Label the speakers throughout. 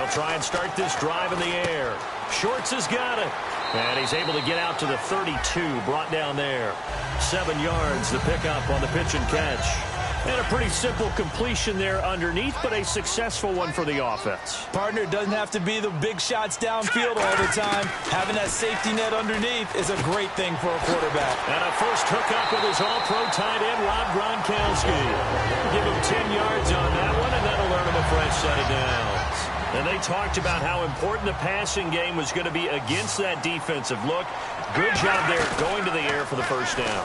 Speaker 1: They'll try and start this drive in the air. Shorts has got it. And he's able to get out to the 32, brought down there. 7 yards to pick up on the pitch and catch. And a pretty simple completion there underneath, but a successful one for the offense.
Speaker 2: Partner, it doesn't have to be the big shots downfield all the time. Having that safety net underneath is a great thing for a quarterback.
Speaker 1: And a first hookup with his all-pro tight end, Rob Gronkowski. Give him 10 yards on that one, and that'll earn him a fresh set of downs. And they talked about how important the passing game was going to be against that defensive look. Good job there going to the air for the first down.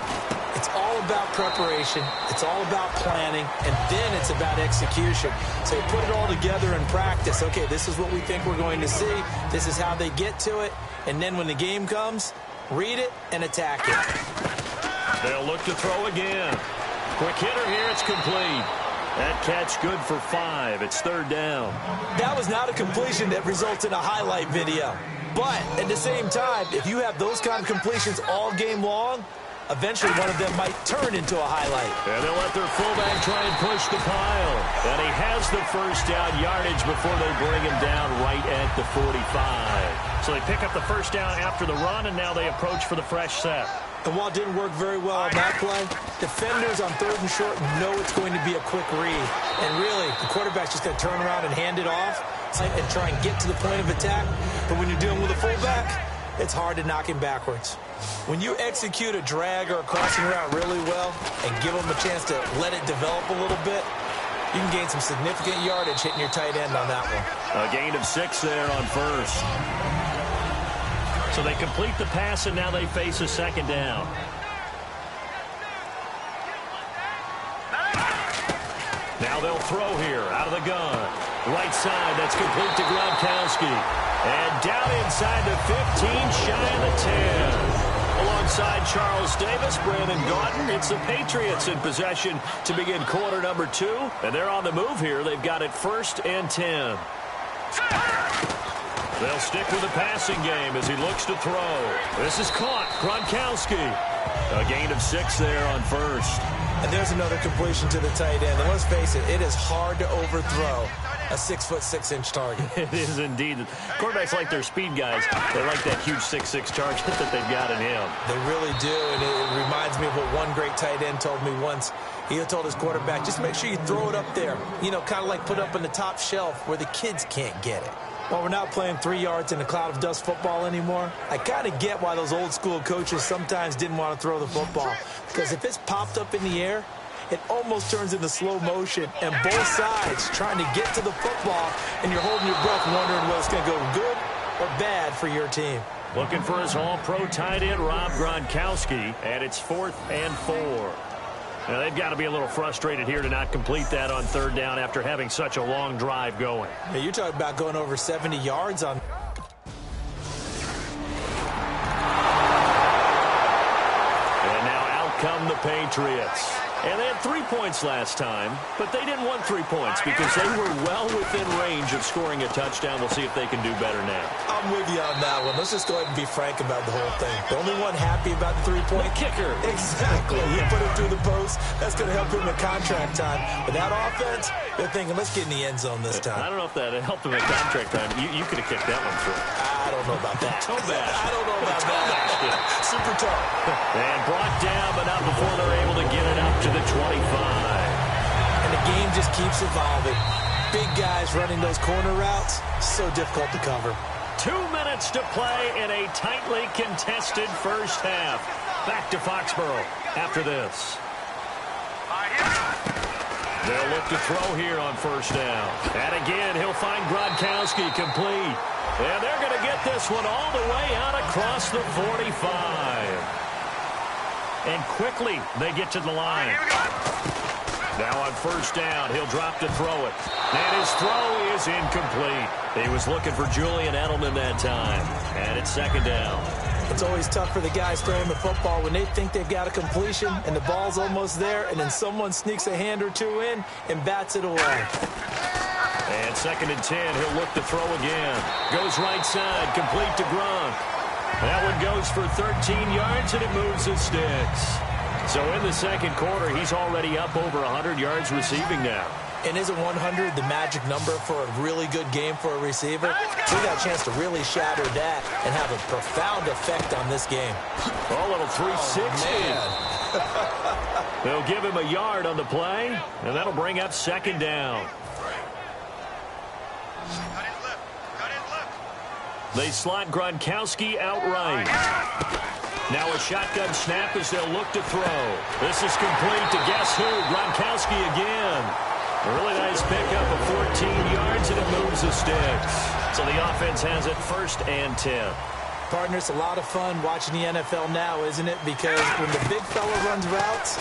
Speaker 2: It's all about preparation. It's all about planning. And then it's about execution. So you put it all together in practice. Okay, this is what we think we're going to see. This is how they get to it. And then when the game comes, read it and attack it.
Speaker 1: They'll look to throw again. Quick hitter here. It's complete. That catch good for 5. It's third down.
Speaker 2: That was not a completion that results in a highlight video. But at the same time, if you have those kind of completions all game long, eventually one of them might turn into a highlight.
Speaker 1: And they'll let their fullback try and push the pile. And he has the first down yardage before they bring him down right at the 45. So they pick up the first down after the run, and now they approach for the fresh set.
Speaker 2: And while it didn't work very well on that play, defenders on 3rd and short know it's going to be a quick read. And really, the quarterback's just going to turn around and hand it off and try and get to the point of attack. But when you're dealing with a fullback, it's hard to knock him backwards. When you execute a drag or a crossing route really well and give them a chance to let it develop a little bit, you can gain some significant yardage hitting your tight end on that one.
Speaker 1: A gain of 6 there on first. So they complete the pass, and now they face a second down. Now they'll throw here out of the gun. Right side, that's complete to Gronkowski. And down inside the 15, shy of the 10. Alongside Charles Davis, Brandon Gaudin, it's the Patriots in possession to begin quarter number 2. And they're on the move here. They've got it 1st and 10. They'll stick with the passing game as he looks to throw. This is caught. Gronkowski. A gain of 6 there on first.
Speaker 2: And there's another completion to the tight end. And let's face it, it is hard to overthrow a 6'6" target.
Speaker 1: It is indeed. Quarterbacks like their speed guys. They like that huge 6'6" target that they've got in him.
Speaker 2: They really do, and it reminds me of what one great tight end told me once. He told his quarterback, just make sure you throw it up there. You know, kind of like put up on the top shelf where the kids can't get it. While we're not playing 3 yards in a cloud of dust football anymore, I kind of get why those old school coaches sometimes didn't want to throw the football. Because if it's popped up in the air, it almost turns into slow motion, and both sides trying to get to the football, and you're holding your breath wondering whether it's going to go good or bad for your team.
Speaker 1: Looking for his all-pro tight end, Rob Gronkowski, and it's 4th and 4. Now, they've got to be a little frustrated here to not complete that on 3rd down after having such a long drive going.
Speaker 2: Hey, you're talking about going over 70 yards on...
Speaker 1: And now out come the Patriots. And they had 3 points last time, but they didn't want 3 points because they were well within range of scoring a touchdown. We'll see if they can do better now.
Speaker 2: I'm with you on that one. Let's just go ahead and be frank about the whole thing. The only one happy about the 3-point
Speaker 1: kicker.
Speaker 2: Exactly. He put it through the post. That's going to help him in contract time. But that offense, they're thinking, let's get in the end zone this time.
Speaker 1: I don't know if that helped him in contract time. You could have kicked that one through.
Speaker 2: I don't know about that.
Speaker 1: Toe bash.
Speaker 2: I don't know about that. Super tough.
Speaker 1: And brought down, but not before they're able to get it up to the 25.
Speaker 2: And the game just keeps evolving. Big guys running those corner routes, so difficult to cover.
Speaker 1: 2 minutes to play in a tightly contested first half. Back to Foxborough after this. They'll look to throw here on first down. And again, he'll find Gronkowski complete. And they're going to get this one all the way out across the 45. And quickly, they get to the line. Now on first down, he'll drop to throw it. And his throw is incomplete. He was looking for Julian Edelman that time. And it's second down.
Speaker 2: It's always tough for the guys throwing the football when they think they've got a completion and the ball's almost there, and then someone sneaks a hand or two in and bats it away.
Speaker 1: And 2nd and 10, he'll look to throw again. Goes right side, complete to Gronk. That one goes for 13 yards, and it moves his sticks. So in the second quarter, he's already up over 100 yards receiving now.
Speaker 2: And isn't 100 the magic number for a really good game for a receiver? We got a chance to really shatter that and have a profound effect on this game.
Speaker 1: Oh, little 360.
Speaker 2: Oh,
Speaker 1: They'll give him a yard on the play, and that'll bring up second down. They slot Gronkowski outright. Now a shotgun snap as they'll look to throw. This is complete to guess who? Gronkowski again. A really nice pickup of 14 yards, and it moves the sticks. So the offense has it 1st and 10.
Speaker 2: Partner, it's a lot of fun watching the NFL now, isn't it? Because when the big fella runs routes,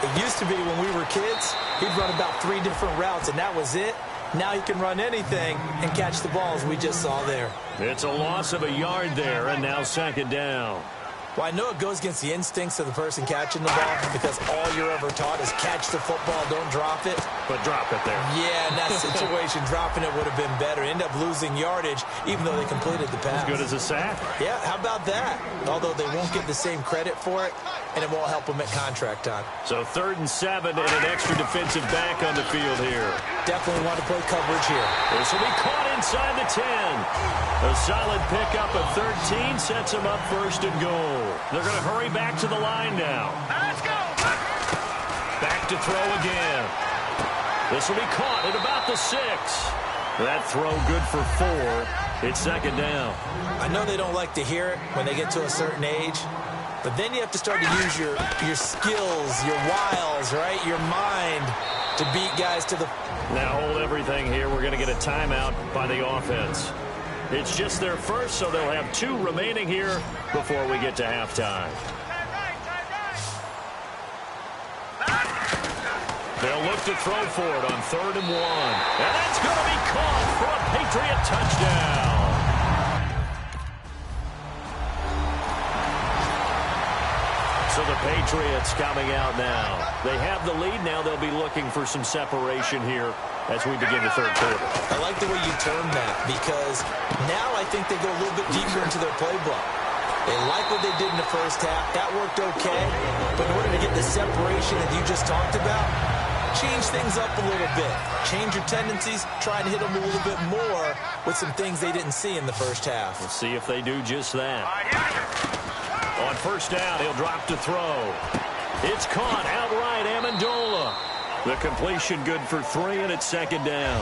Speaker 2: it used to be when we were kids, he'd run about 3 different routes, and that was it. Now he can run anything and catch the balls we just saw there.
Speaker 1: It's a loss of a yard there, and now second down.
Speaker 2: Well, I know it goes against the instincts of the person catching the ball because all you're ever taught is catch the football, don't drop it.
Speaker 1: But drop it there.
Speaker 2: Yeah, in that situation, dropping it would have been better. End up losing yardage, even though they completed the pass.
Speaker 1: As good as a sack.
Speaker 2: Yeah, how about that? Although they won't get the same credit for it, and it won't help them at contract time.
Speaker 1: So 3rd and 7 and an extra defensive back on the field here.
Speaker 2: Definitely want to play coverage here.
Speaker 1: This will be caught inside the 10. A solid pickup of 13 sets them up 1st and goal. They're going to hurry back to the line now.
Speaker 3: Let's go.
Speaker 1: Back to throw again. This will be caught at about the 6. That throw good for 4. It's second down.
Speaker 2: I know they don't like to hear it when they get to a certain age, but then you have to start to use your skills, your wiles, right? Your mind to beat guys to the...
Speaker 1: Now hold everything here. We're going to get a timeout by the offense. It's just their first, so they'll have 2 remaining here before we get to halftime. They'll look to throw for it on 3rd and 1. And that's going to be caught for a Patriot touchdown. So the Patriots coming out now. They have the lead now. They'll be looking for some separation here as we begin the 3rd quarter.
Speaker 2: I like the way you term that because now I think they go a little bit deeper into their playbook. They like what they did in the first half. That worked okay. But in order to get the separation that you just talked about, change things up a little bit. Change your tendencies. Try and hit them a little bit more with some things they didn't see in the first half.
Speaker 1: Let's see if they do just that. On 1st down, he'll drop to throw. It's caught outright, Amendola. The completion good for 3, and it's second down.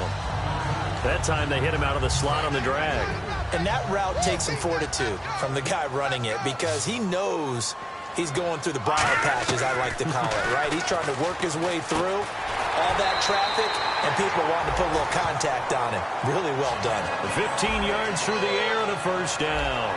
Speaker 1: That time they hit him out of the slot on the drag.
Speaker 2: And that route takes some fortitude from the guy running it because he knows he's going through the briar patch, as I like to call it, right? He's trying to work his way through all that traffic, and people want to put a little contact on him. Really well done.
Speaker 1: 15 yards through the air and a 1st down.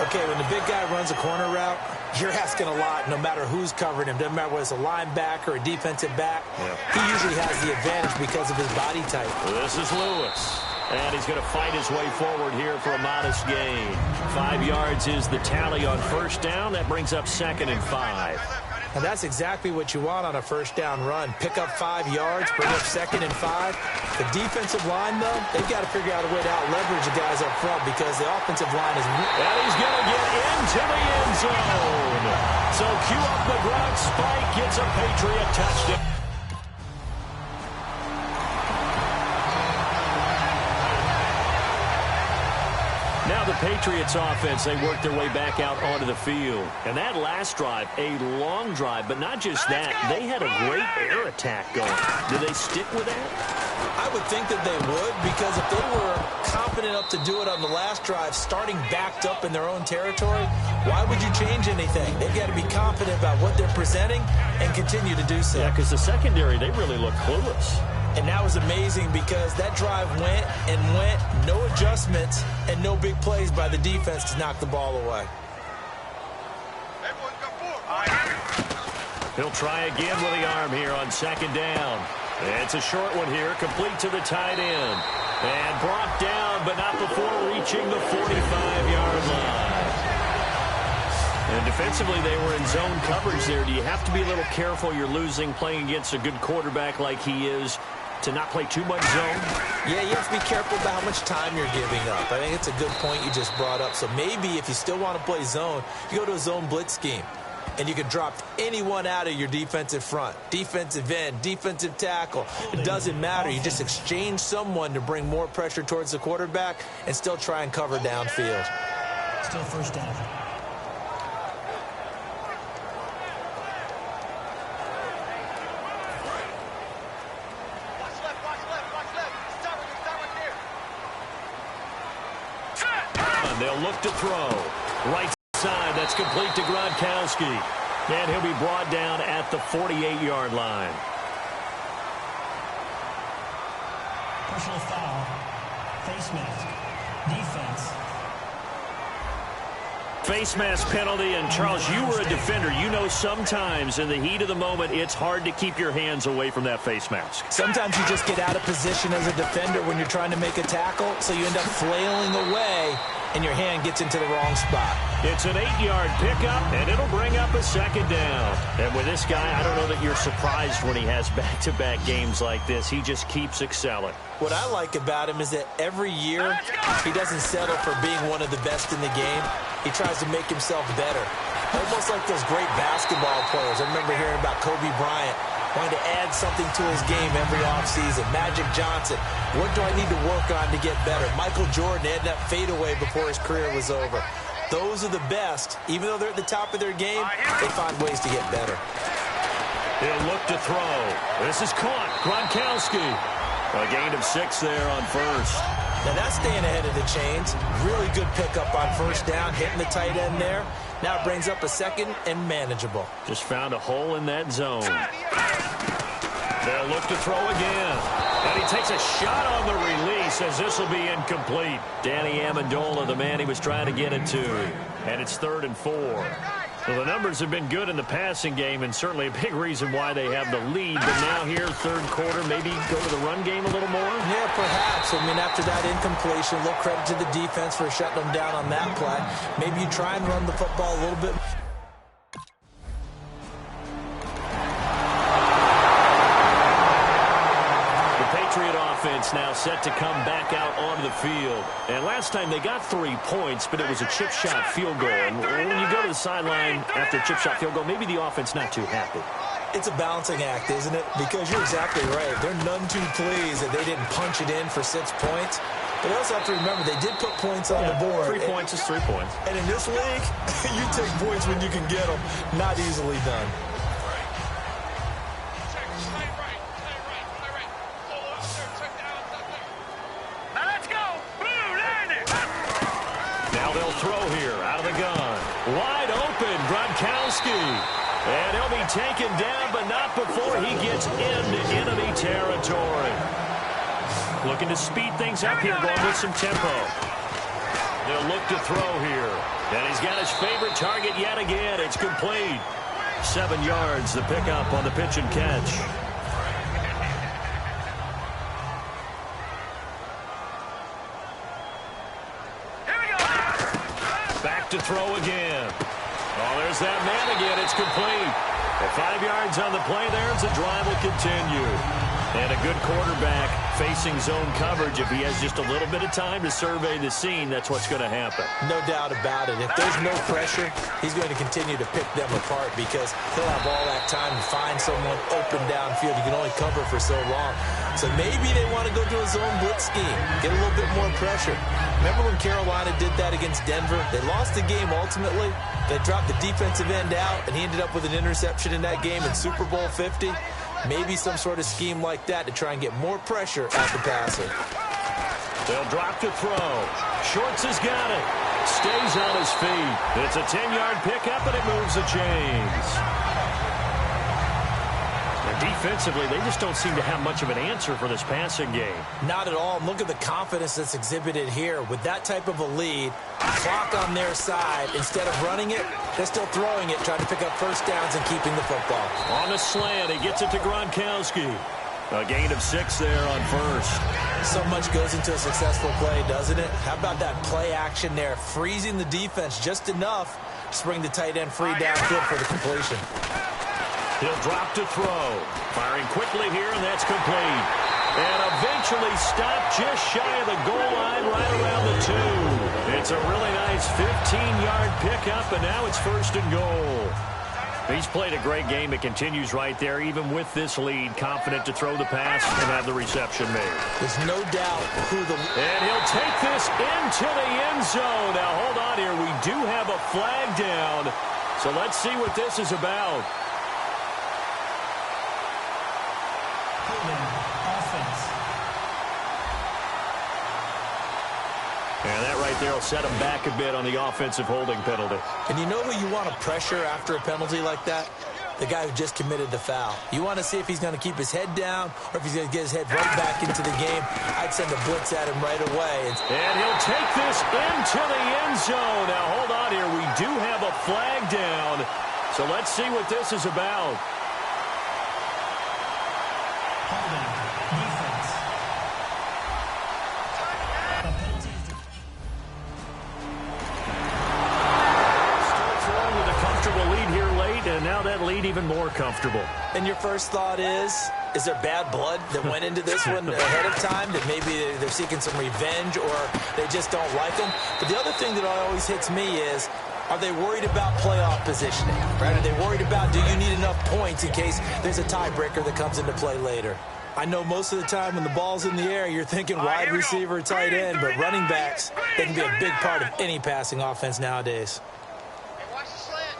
Speaker 2: Okay, when the big guy runs a corner route, you're asking a lot no matter who's covering him. Doesn't matter whether it's a linebacker or a defensive back.
Speaker 1: Yep.
Speaker 2: He usually has the advantage because of his body type.
Speaker 1: This is Lewis. And he's going to fight his way forward here for a modest gain. 5 yards is the tally on 1st down. That brings up 2nd and 5.
Speaker 2: And that's exactly what you want on a 1st down run. Pick up 5 yards, bring up 2nd and 5. The defensive line, though, they've got to figure out a way to out-leverage the guys up front because the offensive line is...
Speaker 1: And he's going to get into the end zone. So cue up the Gronk spike, gets a Patriot touchdown. Now the Patriots offense, they work their way back out onto the field. And that last drive, a long drive, but not just that. They had a great air attack going. Do they stick with that?
Speaker 2: I would think that they would because if they were confident enough to do it on the last drive, starting backed up in their own territory, why would you change anything? They've got to be confident about what they're presenting and continue to do so.
Speaker 1: Yeah, because the secondary, they really look clueless.
Speaker 2: And that was amazing because that drive went and went, no adjustments, and no big plays by the defense to knock the ball away.
Speaker 1: He'll try again with the arm here on 2nd down. It's a short one here, complete to the tight end. And brought down, but not before reaching the 45-yard line. And defensively, they were in zone coverage there. Do you have to be a little careful? You're losing playing against a good quarterback like he is to not play too much zone?
Speaker 2: Yeah, you have to be careful about how much time you're giving up. I think it's a good point you just brought up. So maybe if you still want to play zone, you go to a zone blitz scheme. and you can drop anyone out of your defensive front. Defensive end, defensive tackle. It doesn't matter. You just exchange someone to bring more pressure towards the quarterback and still try and cover downfield.
Speaker 3: Still first down.
Speaker 1: They'll look to throw. Right side, that's complete to Gronkowski. And he'll be brought down at the 48-yard line.
Speaker 3: Personal foul. Face mask. Defense.
Speaker 1: Face mask penalty, and Charles, you were a defender. You know sometimes in the heat of the moment, it's hard to keep your hands away from that face mask.
Speaker 2: Sometimes you just get out of position as a defender when you're trying to make a tackle, so you end up flailing away, and your hand gets into the wrong spot.
Speaker 1: It's an 8-yard pickup, and it'll bring up a second down. And with this guy, I don't know that you're surprised when he has back-to-back games like this. He just keeps excelling.
Speaker 2: What I like about him is that every year he doesn't settle for being one of the best in the game. He tries to make himself better. Almost like those great basketball players. I remember hearing about Kobe Bryant wanting to add something to his game every offseason. Magic Johnson, what do I need to work on to get better? Michael Jordan had that fadeaway before his career was over. Those are the best. Even though they're at the top of their game, they find ways to get better.
Speaker 1: He'll look to throw. This is caught. Gronkowski. A gain of 6 there on first.
Speaker 2: Now that's staying ahead of the chains. Really good pickup on first down, hitting the tight end there. Now it brings up a second and manageable.
Speaker 1: Just found a hole in that zone. They'll look to throw again. And he takes a shot on the release as this will be incomplete. Danny Amendola, the man he was trying to get it to. And it's 3rd and 4. Well, the numbers have been good in the passing game, and certainly a big reason why they have the lead. But now here, third quarter, maybe go to the run game a little more?
Speaker 2: Yeah, perhaps. I mean, after that incompletion, a little credit to the defense for shutting them down on that play. Maybe you try and run the football a little bit.
Speaker 1: Patriot offense now set to come back out onto the field. And last time they got 3 points, but it was a chip shot field goal. And when you go to the sideline after a chip shot field goal, maybe the offense not too happy.
Speaker 2: It's a balancing act, isn't it? Because you're exactly right. They're none too pleased that they didn't punch it in for 6 points. But they also have to remember they did put points on the board.
Speaker 1: 3 points is 3 points.
Speaker 2: And in this league, you take points when you can get them. Not easily done.
Speaker 1: Throw here out of the gun. Wide open, Gronkowski. And he'll be taken down, but not before he gets into enemy territory. Looking to speed things up here, going with some tempo. They'll look to throw here. And he's got his favorite target yet again. It's complete. 7 yards, the pickup on the pitch and catch. To throw again. Oh, there's that man again. It's complete. At 5 yards on the play there, the drive will continue. And a good quarterback facing zone coverage. If he has just a little bit of time to survey the scene, that's what's going to happen.
Speaker 2: No doubt about it. If there's no pressure, he's going to continue to pick them apart because he'll have all that time to find someone open downfield. You can only cover for so long. So maybe they want to go to a zone blitz scheme, get a little bit more pressure. Remember when Carolina did that against Denver? They lost the game ultimately. They dropped the defensive end out, and he ended up with an interception in that game in Super Bowl 50. Maybe some sort of scheme like that to try and get more pressure at the passer.
Speaker 1: They'll drop to throw. Schwartz has got it. Stays on his feet. It's a 10-yard pickup, and it moves the chains. Defensively, they just don't seem to have much of an answer for this passing game.
Speaker 2: Not at all. Look at the confidence that's exhibited here. With that type of a lead, clock on their side, instead of running it, they're still throwing it, trying to pick up first downs and keeping the football.
Speaker 1: On the slant, he gets it to Gronkowski. A gain of 6 there on first.
Speaker 2: So much goes into a successful play, doesn't it? How about that play action there, freezing the defense just enough to bring the tight end free downfield for the completion.
Speaker 1: He'll drop to throw. Firing quickly here, and that's complete. And eventually stopped just shy of the goal line right around the 2. It's a really nice 15-yard pickup, and now it's 1st and goal. He's played a great game. It continues right there, even with this lead, confident to throw the pass and have the reception made.
Speaker 2: There's no doubt who the...
Speaker 1: And he'll take this into the end zone. Now, hold on here. We do have a flag down, so let's see what this is about.
Speaker 3: Holding offense.
Speaker 1: And that right there will set him back a bit on the offensive holding penalty.
Speaker 2: And you know who you want to pressure after a penalty like that? The guy who just committed the foul. You want to see if he's going to keep his head down or if he's going to get his head right back into the game. I'd send a blitz at him right away.
Speaker 1: And he'll take this into the end zone. Now, hold on here. We do have a flag down, so let's see what this is about.
Speaker 3: Holding defense. The penalty is
Speaker 1: Still throwing with a comfortable lead here late, and now that lead even more comfortable.
Speaker 2: And your first thought is there bad blood that went into this one ahead of time, that maybe they're seeking some revenge or they just don't like them? But the other thing that always hits me is, are they worried about playoff positioning? Right? Are they worried about, do you need enough points in case there's a tiebreaker that comes into play later? I know most of the time when the ball's in the air, you're thinking wide receiver, tight end, but running backs, they can be a big part of any passing offense nowadays.
Speaker 4: Watch the slant.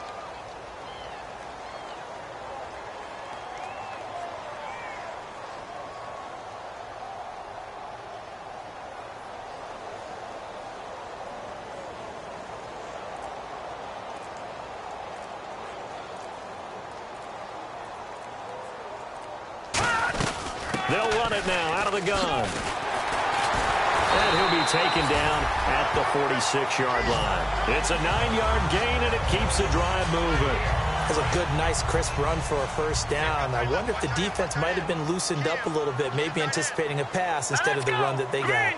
Speaker 1: They'll run it now out of the gun. And he'll be taken down at the 46-yard line. It's a 9-yard gain, and it keeps the drive moving.
Speaker 2: That's a good, nice, crisp run for a first down. I wonder if the defense might have been loosened up a little bit, maybe anticipating a pass instead of the run that they got.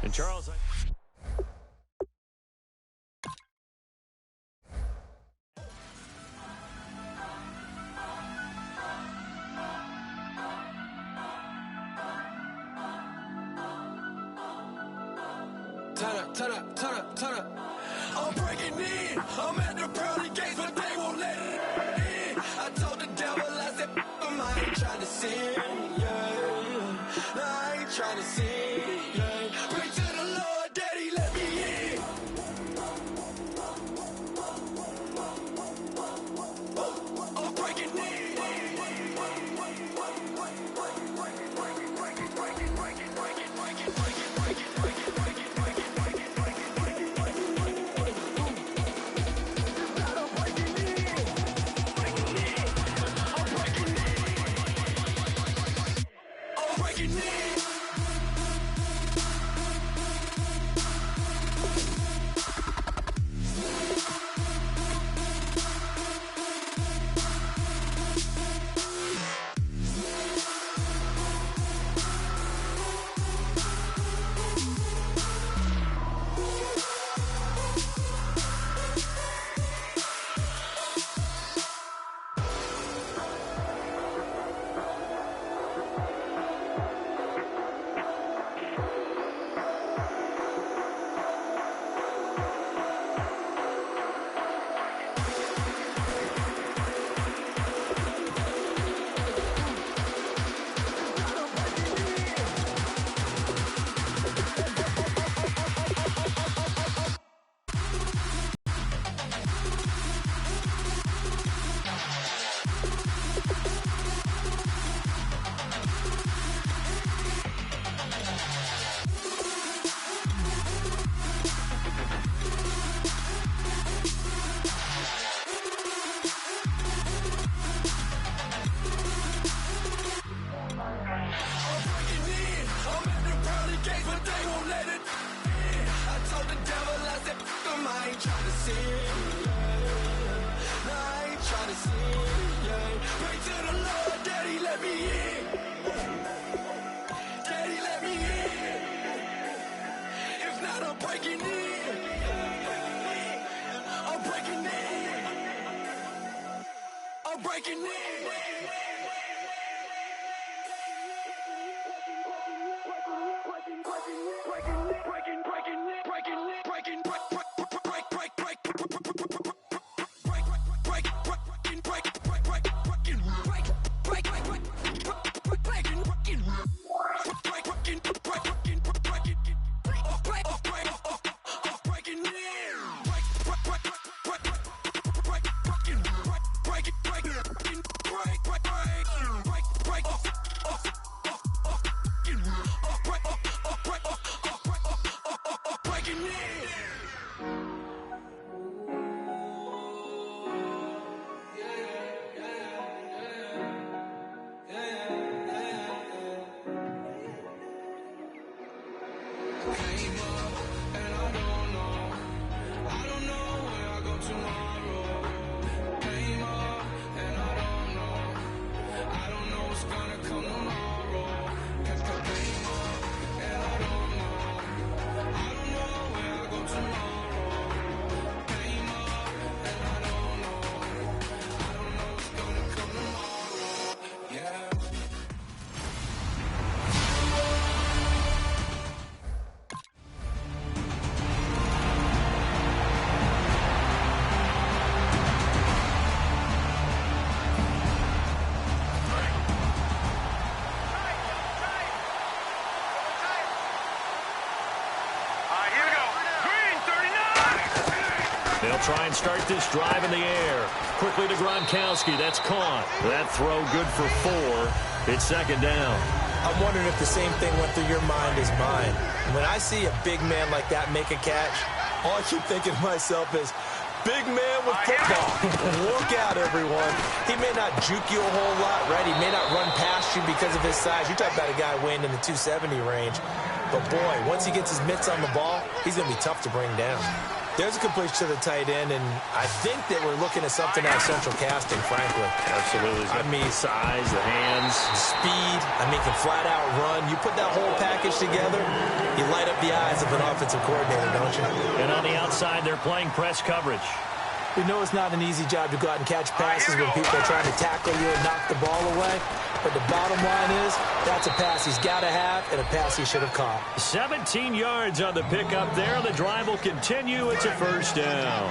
Speaker 1: And Charles...
Speaker 5: Turn up. I'm breaking in. I'm at the pearly gates, but they won't let it in. I told the devil, I said, I ain't trying to sin, yeah. No, I ain't trying to sin, yeah. Pray to the Lord, Daddy, let me in. I'm breaking in.
Speaker 1: They'll try and start this drive in the air. Quickly to Gronkowski. That's caught. That throw good for 4. It's second down.
Speaker 2: I'm wondering if the same thing went through your mind as mine. When I see a big man like that make a catch, all I keep thinking to myself is, big man with football. Look out, everyone. He may not juke you a whole lot, right? He may not run past you because of his size. You're talking about a guy weighing in the 270 range. But, boy, once he gets his mitts on the ball, he's going to be tough to bring down. There's a completion to the tight end, and I think that we're looking at something out of central casting, frankly.
Speaker 1: Absolutely. I mean, size, the hands.
Speaker 2: Speed. I mean, can flat-out run. You put that whole package together, you light up the eyes of an offensive coordinator, don't you?
Speaker 1: And on the outside, they're playing press coverage.
Speaker 2: We know it's not an easy job to go out and catch passes when people are trying to tackle you and knock the ball away. But the bottom line is, that's a pass he's got to have and a pass he should have caught.
Speaker 1: 17 yards on the pickup there. The drive will continue. It's a first down.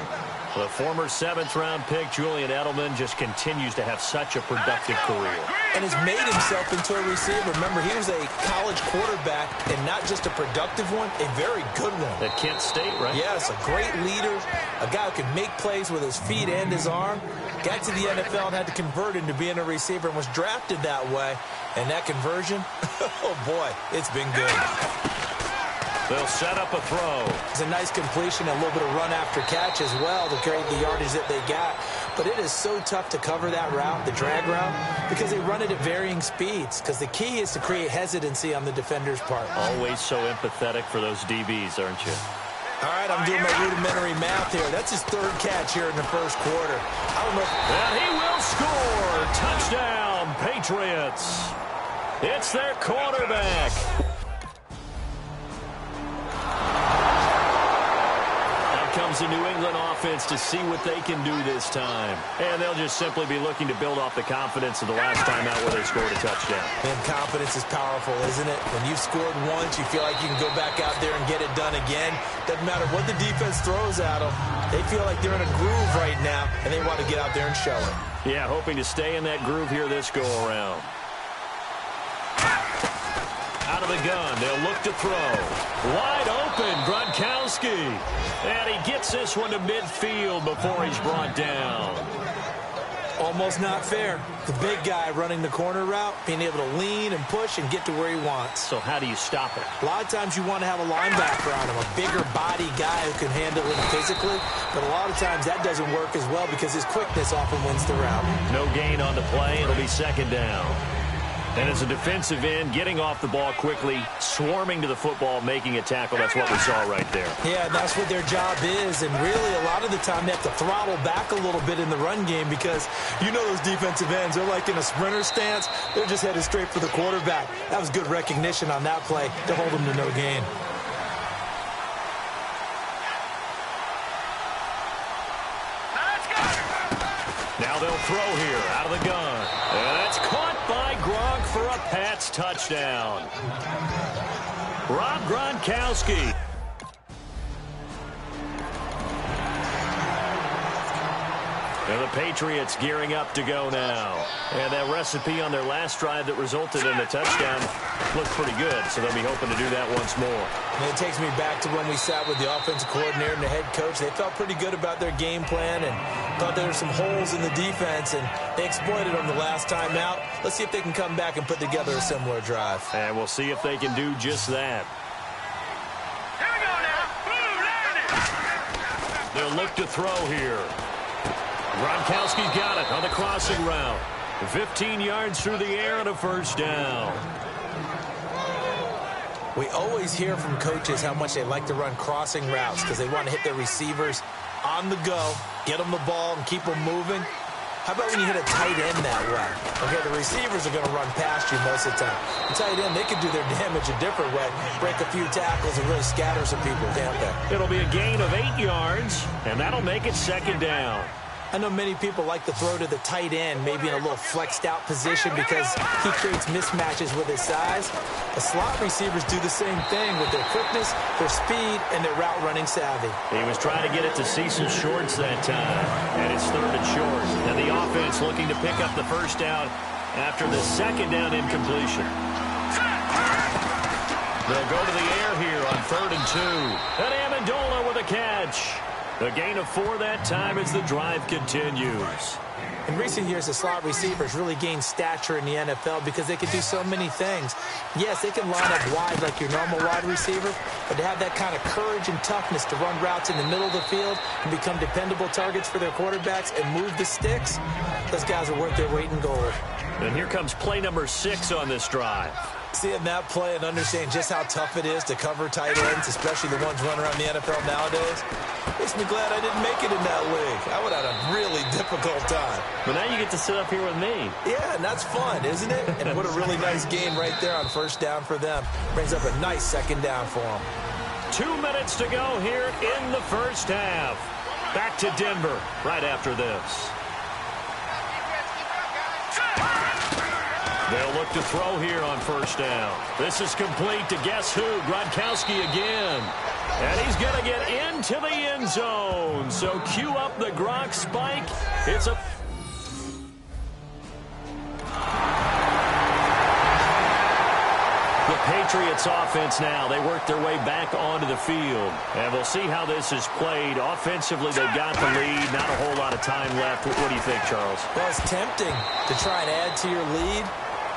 Speaker 1: The former 7th-round pick, Julian Edelman, just continues to have such a productive career.
Speaker 2: And has made himself into a receiver. Remember, he was a college quarterback, and not just a productive one, a very good one.
Speaker 1: At Kent State, right?
Speaker 2: Yes, a great leader, a guy who could make plays with his feet and his arm. Got to the NFL and had to convert into being a receiver and was drafted that way. And that conversion, oh boy, it's been good.
Speaker 1: They'll set up a throw.
Speaker 2: It's a nice completion, a little bit of run after catch as well to create the yardage that they got. But it is so tough to cover that route, the drag route, because they run it at varying speeds. Because the key is to create hesitancy on the defender's part.
Speaker 1: Always so empathetic for those DBs, aren't you?
Speaker 2: All right, I'm doing my rudimentary math here. That's his 3rd catch here in the first quarter. I don't know if...
Speaker 1: And he will score. Touchdown, Patriots. It's their quarterback. Comes the New England offense to see what they can do this time. And they'll just simply be looking to build off the confidence of the last time out where they scored a touchdown.
Speaker 2: And confidence is powerful, isn't it? When you've scored once, you feel like you can go back out there and get it done again. Doesn't matter what the defense throws at them. They feel like they're in a groove right now, and they want to get out there and show it.
Speaker 1: Yeah, hoping to stay in that groove here this go-around. Out of the gun, they'll look to throw. Wide open, Gronkowski. And he gets this one to midfield before he's brought down.
Speaker 2: Almost not fair. The big guy running the corner route, being able to lean and push and get to where he wants.
Speaker 1: So how do you stop it?
Speaker 2: A lot of times you want to have a linebacker on him, a bigger body guy who can handle him physically. But a lot of times that doesn't work as well because his quickness often wins the route.
Speaker 1: No gain on the play. It'll be second down. And as a defensive end, getting off the ball quickly, swarming to the football, making a tackle, that's what we saw right there.
Speaker 2: Yeah, that's what their job is. And really, a lot of the time, they have to throttle back a little bit in the run game because you know those defensive ends, they're like in a sprinter stance. They're just headed straight for the quarterback. That was good recognition on that play to hold them to no gain.
Speaker 1: Now they'll throw here out of the gun. And that's caught by Gronk for a Pats touchdown. Rob Gronkowski. And the Patriots gearing up to go now. And that recipe on their last drive that resulted in a touchdown looked pretty good, so they'll be hoping to do that once more.
Speaker 2: And it takes me back to when we sat with the offensive coordinator and the head coach. They felt pretty good about their game plan and thought there were some holes in the defense, and they exploited them the last time out. Let's see if they can come back and put together a similar drive.
Speaker 1: And we'll see if they can do just that.
Speaker 4: Here we go now. Boom,
Speaker 1: They'll look to throw here. Gronkowski's got it on the crossing route. 15 yards through the air and a first down.
Speaker 2: We always hear from coaches how much they like to run crossing routes because they want to hit their receivers on the go, get them the ball, and keep them moving. How about when you hit a tight end that way? Okay, the receivers are going to run past you most of the time. The tight end, they can do their damage a different way, break a few tackles and really scatter some people, can't they?
Speaker 1: It'll be a gain of 8 yards, and that'll make it second down.
Speaker 2: I know many people like to throw to the tight end, maybe in a little flexed out position because he creates mismatches with his size. The slot receivers do the same thing with their quickness, their speed, and their route running savvy.
Speaker 1: He was trying to get it to Cecil Shorts that time, and it's third and short. And the offense looking to pick up the first down after the second down incompletion. They'll go to the air here on 3rd and 2. And Amendola with a catch. A gain of 4 that time as the drive continues.
Speaker 2: In recent years, the slot receivers really gained stature in the NFL because they can do so many things. Yes, they can line up wide like your normal wide receiver, but to have that kind of courage and toughness to run routes in the middle of the field and become dependable targets for their quarterbacks and move the sticks, those guys are worth their weight in gold.
Speaker 1: And here comes play number 6 on this drive.
Speaker 2: Seeing that play and understanding just how tough it is to cover tight ends, especially the ones running around the NFL nowadays, makes me glad I didn't make it in that league. I would have had a really difficult time.
Speaker 1: But now you get to sit up here with me.
Speaker 2: Yeah, and that's fun, isn't it? And what a really nice game right there on first down for them. Brings up a nice second down for them.
Speaker 1: 2 minutes to go here in the first half. Back to Denver right after this. They'll look to throw here on first down. This is complete to guess who? Gronkowski again. And he's going to get into the end zone. So cue up the Gronk spike. It's a... The Patriots offense now. They work their way back onto the field. And we'll see how this is played. Offensively, they've got the lead. Not a whole lot of time left. What do you think, Charles?
Speaker 2: Well, it's tempting to try and add to your lead.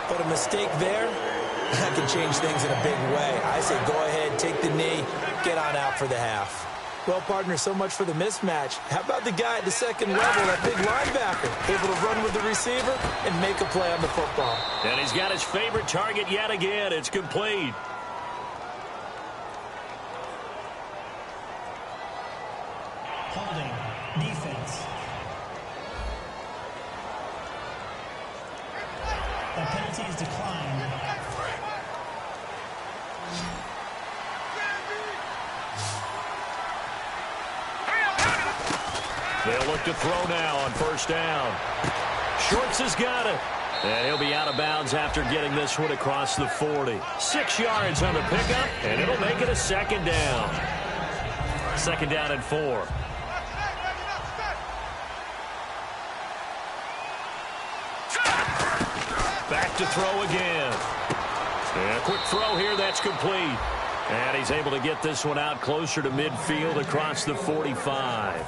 Speaker 2: But a mistake there, that can change things in a big way. I say go ahead, take the knee, get on out for the half. Well, partner, so much for the mismatch. How about the guy at the second level, that big linebacker, able to run with the receiver and make a play on the football?
Speaker 1: And he's got his favorite target yet again. It's complete.
Speaker 3: Holding. Defense. The penalty is declined.
Speaker 1: They'll look to throw now on first down. Shorts has got it. And he'll be out of bounds after getting this one across the 40. 6 yards on the pickup, and it'll make it a second down. Second down and 4. Back to throw again. And a quick throw here, that's complete. And he's able to get this one out closer to midfield across the 45.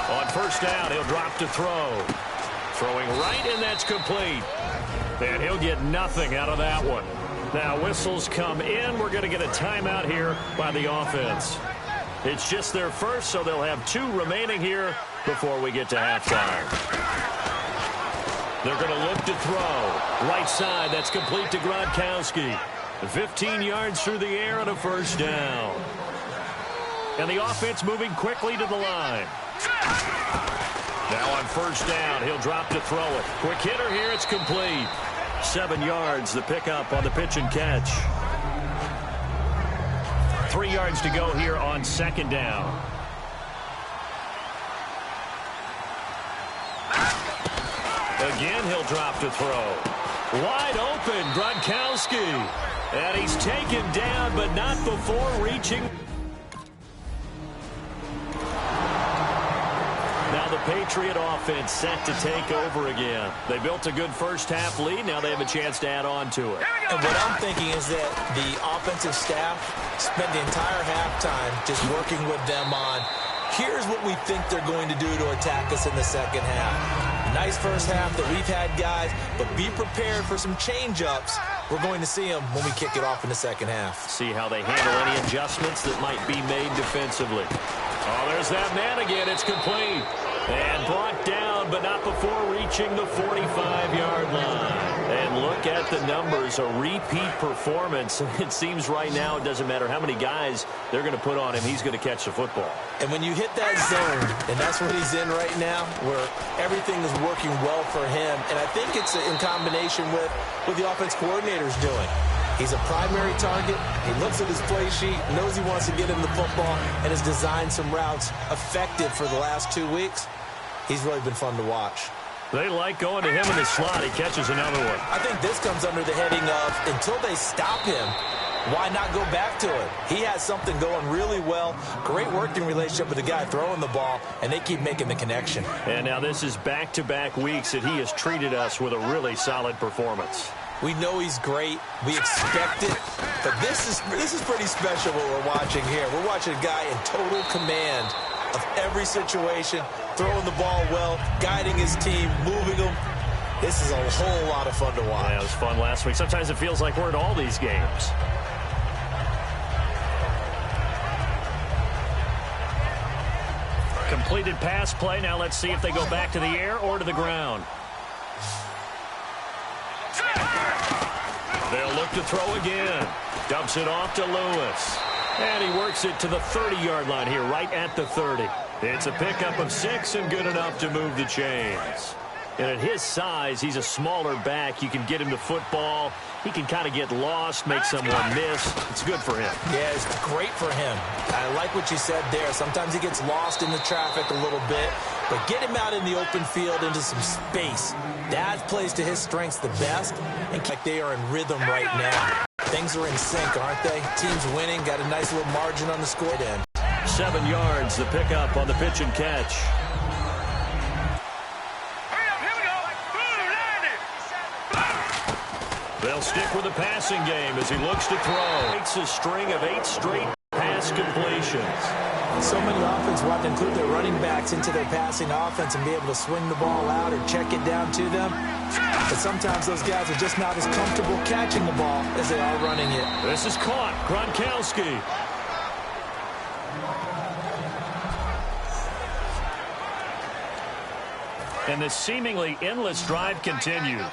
Speaker 1: On first down, he'll drop to throw. Throwing right, and that's complete. And he'll get nothing out of that one. Now, whistles come in. We're going to get a timeout here by the offense. It's just their first, so they'll have 2 remaining here before we get to halftime. They're going to look to throw. Right side, that's complete to Gronkowski. 15 yards through the air and a first down. And the offense moving quickly to the line. Now on first down, he'll drop to throw it. Quick hitter here, it's complete. 7 yards, the pickup on the pitch and catch. 3 yards to go here on second down. Again, he'll drop to throw. Wide open, Gronkowski. And he's taken down, but not before reaching. Now the Patriot offense set to take over again. They built a good first half lead. Now they have a chance to add on to it.
Speaker 2: And what I'm thinking is that the offensive staff spent the entire halftime just working with them on, here's what we think they're going to do to attack us in the second half. Nice first half that we've had, guys, but be prepared for some change-ups. We're going to see them when we kick it off in the second half.
Speaker 1: See how they handle any adjustments that might be made defensively. Oh, there's that man again. It's complete. And brought down, but not before reaching the 45-yard line. And look at the numbers. A repeat performance. It seems right now it doesn't matter how many guys they're going to put on him. He's going to catch the football.
Speaker 2: And when you hit that zone, and that's what he's in right now, where everything is working well for him, and I think it's in combination with what the offense coordinator's doing. He's a primary target. He looks at his play sheet, knows he wants to get him the football, and has designed some routes effective for the last 2 weeks. He's really been fun to watch.
Speaker 1: They like going to him in the slot. He catches another one.
Speaker 2: I think this comes under the heading of, until they stop him, why not go back to it? He has something going really well. Great working relationship with the guy throwing the ball, and they keep making the connection.
Speaker 1: And now this is back-to-back weeks that he has treated us with a really solid performance.
Speaker 2: We know he's great. We expect it. But this is pretty special what we're watching here. We're watching a guy in total command of every situation, throwing the ball well, guiding his team, moving them. This is a whole lot of fun to watch.
Speaker 1: Yeah, it was fun last week. Sometimes it feels like we're at all these games. Completed pass play. Now let's see if they go back to the air or to the ground. They'll look to throw again. Dumps it off to Lewis. And he works it to the 30-yard line here, right at the 30. It's a pickup of 6 and good enough to move the chains. And at his size, he's a smaller back. You can get him to football. He can kind of get lost, make someone miss. It's good for him.
Speaker 2: Yeah, it's great for him. I like what you said there. Sometimes he gets lost in the traffic a little bit, but get him out in the open field into some space. That plays to his strengths the best, and like they are in rhythm right now. Things are in sync, aren't they? Team's winning, got a nice little margin on the score end.
Speaker 1: 7 yards, the pickup on the pitch and catch. They'll stick with the passing game as he looks to throw. It's a string of 8 straight pass completions.
Speaker 2: So many offenses want to include their running backs into their passing offense and be able to swing the ball out or check it down to them. But sometimes those guys are just not as comfortable catching the ball as they are running it.
Speaker 1: This is caught. Gronkowski. And this seemingly endless drive continues.